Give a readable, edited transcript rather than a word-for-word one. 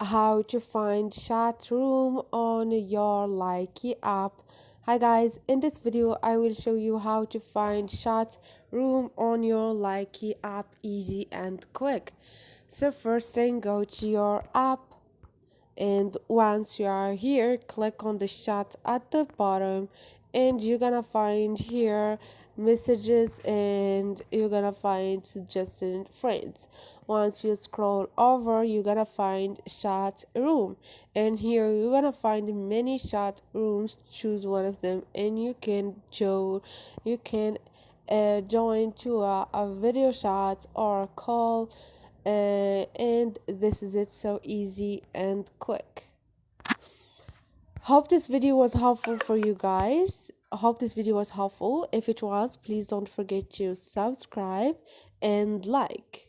how to find chat room on your Likee app. Hi guys, in this video I will show you how to find chat room on your Likee app easy and quick. So first thing, go to your app, and once you are here, click on the chat at the bottom, and you're gonna find here messages, and you're gonna find suggested friends. Once you scroll over, you're gonna find chat room, and here you're gonna find many chat rooms. Choose one of them and you can join to a video chat or a call, and this is it, so easy and quick. Hope this video was helpful for you guys. Hope this video was helpful. If it was, please don't forget to subscribe and like.